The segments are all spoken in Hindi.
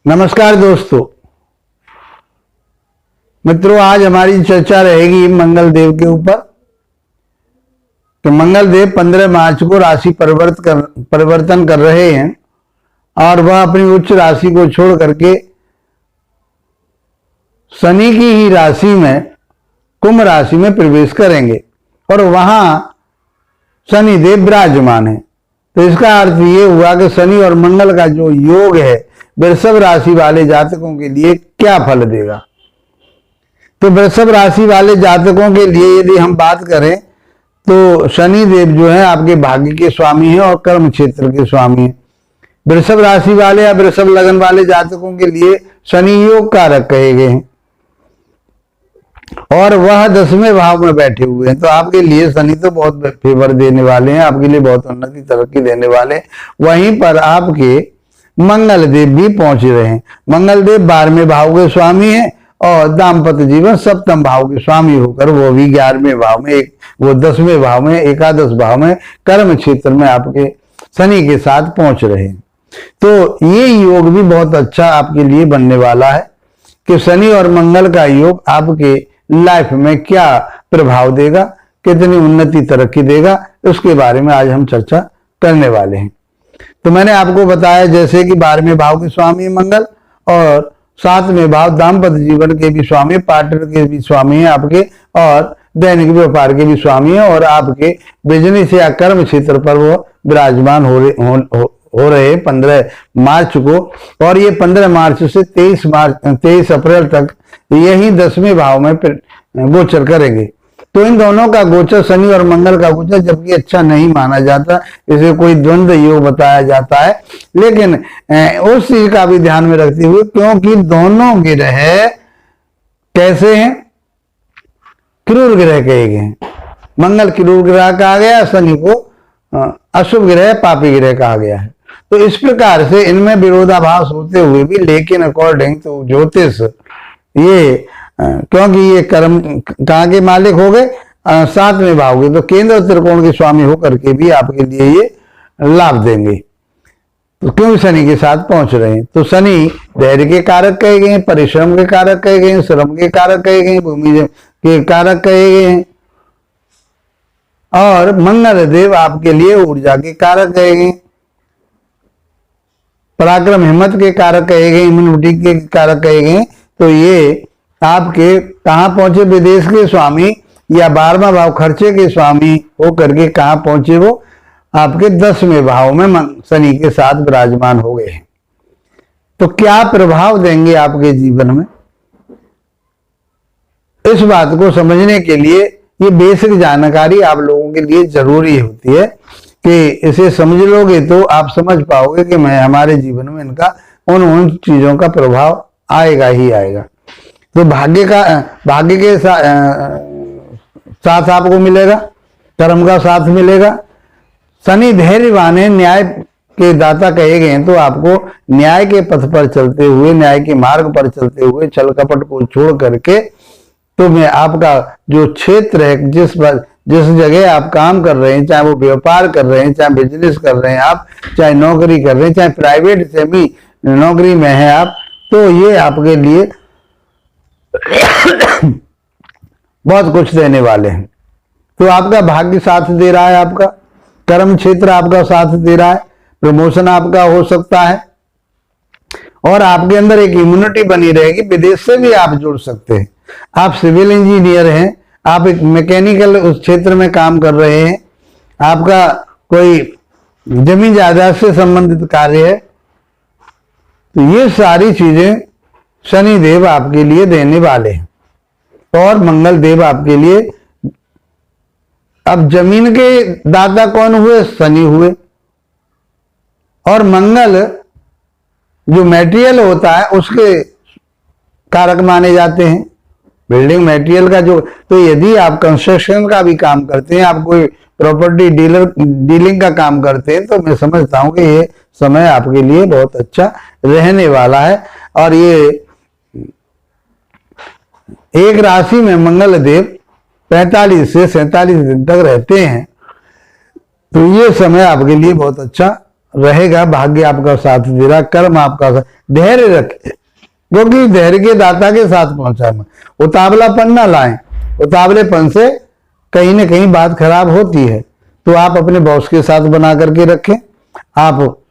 नमस्कार दोस्तों मित्रों, आज हमारी चर्चा रहेगी मंगल देव के ऊपर। तो मंगल देव 15 मार्च को राशि परिवर्तन कर रहे हैं और वह अपनी उच्च राशि को छोड़ करके शनि की ही राशि में कुंभ राशि में प्रवेश करेंगे और वहां शनि देव विराजमान है। तो इसका अर्थ ये हुआ कि शनि और मंगल का जो योग है वृषभ राशि वाले जातकों के लिए क्या फल देगा। तो वृषभ राशि वाले जातकों के लिए यदि हम बात करें तो शनि देव जो है आपके भाग्य के स्वामी हैं और कर्म क्षेत्र के स्वामी हैं। वृषभ राशि वाले या वृषभ लगन वाले जातकों के लिए शनि योग कारक कहे गए हैं और वह 10वें भाव में बैठे हुए हैं। तो आपके लिए शनि तो बहुत फेवर देने वाले हैं, आपके लिए बहुत उन्नति तरक्की देने वाले हैं। वहीं पर आपके मंगल देव भी पहुंच रहे हैं। मंगल देव 12वें भाव के स्वामी हैं और दाम्पत्य जीवन 7वें भाव के स्वामी होकर वो भी 11वें भाव में, वो 10वें भाव में, एकादश भाव में कर्म क्षेत्र में आपके शनि के साथ पहुंच रहे हैं। तो ये योग भी बहुत अच्छा आपके लिए बनने वाला है कि शनि और मंगल का योग आपके लाइफ में क्या प्रभाव देगा, कितनी उन्नति तरक्की देगा, उसके बारे में आज हम चर्चा करने वाले हैं। तो मैंने आपको बताया जैसे कि 12वें भाव के स्वामी मंगल और 7वें भाव दाम्पत्य जीवन के भी स्वामी, पार्टनर के भी स्वामी हैं आपके, और दैनिक व्यापार के भी स्वामी हैं और आपके बिजनेस या कर्म क्षेत्र पर वो विराजमान हो रहे 15 मार्च को। और ये 15 मार्च से 23 अप्रैल तक यही 10वें भाव में गोचर करेंगे। तो इन दोनों का गोचर, शनि और मंगल का गोचर, जबकि अच्छा नहीं माना जाता, इसे कोई द्वंद्व योग बताया जाता है, लेकिन उस चीज का भी ध्यान में रखते हुए, क्योंकि दोनों ग्रह कैसे हैं, क्रूर ग्रह कहे गए हैं। मंगल क्रूर ग्रह कहा गया, शनि को अशुभ ग्रह, पापी ग्रह कहा गया है। तो इस प्रकार से इनमें विरोधाभास होते हुए भी, लेकिन अकॉर्डिंग टू ज्योतिष ये क्योंकि ये कर्म कहाँ के मालिक हो गए, 7वें भाव के, तो केंद्र त्रिकोण के स्वामी होकर के भी आपके लिए ये लाभ देंगे। तो क्यों शनि के साथ पहुंच रहे हैं, तो शनि धैर्य के कारक कहे गए हैं, परिश्रम के कारक कहे गए हैं, श्रम के कारक कहे गए हैं, भूमि के कारक कहे गए हैं, और मंगल देव आपके लिए ऊर्जा के कारक कहे गए, पराक्रम हिम्मत के कारक कहे गए, इम्यूनिटी के कारक कहे गए। तो ये आपके कहाँ पहुंचे, विदेश के स्वामी या 12वां भाव खर्चे के स्वामी होकर के कहाँ पहुंचे, वो आपके 10वें भाव में शनि के साथ विराजमान हो गए हैं। तो क्या प्रभाव देंगे आपके जीवन में, इस बात को समझने के लिए ये बेसिक जानकारी आप लोगों के लिए जरूरी होती है कि इसे समझ लोगे तो आप समझ पाओगे कि मैं हमारे जीवन में इनका उन चीजों का प्रभाव आएगा ही आएगा। तो भाग्य के साथ आपको मिलेगा, कर्म का साथ मिलेगा। शनि धैर्यवान है, न्याय के दाता कहे गए हैं, तो आपको न्याय के पथ पर चलते हुए, न्याय के मार्ग पर चलते हुए, छल कपट को छोड़ करके, तो मैं आपका जो क्षेत्र है, जिस जगह आप काम कर रहे हैं, चाहे वो व्यापार कर रहे हैं, चाहे बिजनेस कर रहे हैं आप, चाहे नौकरी कर रहे हैं, चाहे प्राइवेट सेमी नौकरी में है आप, तो ये आपके लिए बहुत कुछ देने वाले हैं। तो आपका भाग्य साथ दे रहा है, आपका कर्म क्षेत्र आपका साथ दे रहा है, प्रमोशन आपका हो सकता है और आपके अंदर एक इम्यूनिटी बनी रहेगी। विदेश से भी आप जुड़ सकते हैं। आप सिविल इंजीनियर हैं, आप एक मैकेनिकल उस क्षेत्र में काम कर रहे हैं, आपका कोई जमीन जायदाद से संबंधित कार्य है, तो ये सारी चीजें शनि देव आपके लिए देने वाले हैं। और मंगल देव आपके लिए, अब जमीन के दाता कौन हुए, शनि हुए, और मंगल जो मटेरियल होता है उसके कारक माने जाते हैं, बिल्डिंग मटेरियल का जो। तो यदि आप कंस्ट्रक्शन का भी काम करते हैं, आप कोई प्रॉपर्टी डीलिंग का काम करते हैं, तो मैं समझता हूं कि ये समय आपके लिए बहुत अच्छा रहने वाला है। और ये एक राशि में मंगल देव 45 से 47 दिन तक रहते हैं, तो ये समय आपके लिए बहुत अच्छा रहेगा, भाग्य आपका साथ दे रहा, कर्म आपका साथ, धैर्य रखें, क्योंकि धैर्य के दाता के साथ पहुंचा है। उतावलापन ना लाएं, उतावलेपन से कहीं ना कहीं बात खराब होती है। तो आप अपने बॉस के साथ बना करके रखें, आप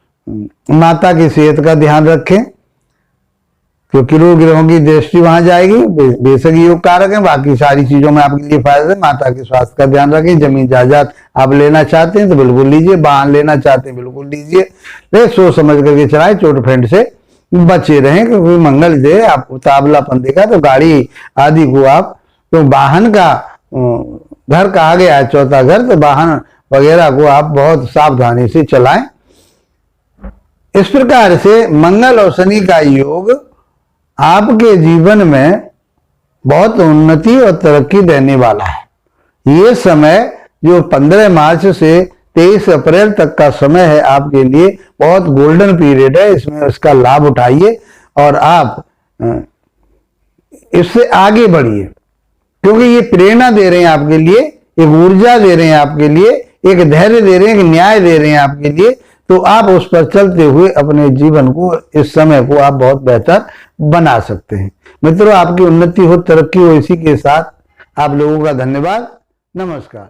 माता की सेहत का ध्यान रखें, क्योंकि रोग ग्रहों की दृष्टि वहां जाएगी, बेशक योग कारक है, बाकी सारी चीजों में आपके लिए फायदा है। माता के स्वास्थ्य का ध्यान रखें। जमीन जायदाद आप लेना चाहते हैं तो बिल्कुल लीजिए, वाहन लेना चाहते हैं बिल्कुल लीजिए, ले सोच समझ करके चलाएं, चोट फेंट से बचे रहें, क्योंकि मंगल दे आप उतावलापन देखा तो गाड़ी आदि को आप, तो वाहन का घर कहा गया है चौथा घर, तो वाहन वगैरह को आप बहुत सावधानी से चलाएं। इस प्रकार से मंगल और शनि का योग आपके जीवन में बहुत उन्नति और तरक्की देने वाला है। ये समय जो 15 मार्च से 23 अप्रैल तक का समय है आपके लिए बहुत गोल्डन पीरियड है, इसमें इसका लाभ उठाइए और आप इससे आगे बढ़िए, क्योंकि ये प्रेरणा दे रहे हैं आपके लिए, एक ऊर्जा दे रहे हैं आपके लिए, एक धैर्य दे रहे हैं, एक न्याय दे रहे हैं आपके लिए। तो आप उस पर चलते हुए अपने जीवन को, इस समय को आप बहुत बेहतर बना सकते हैं। मित्रों, आपकी उन्नति हो, तरक्की हो, इसी के साथ आप लोगों का धन्यवाद। नमस्कार।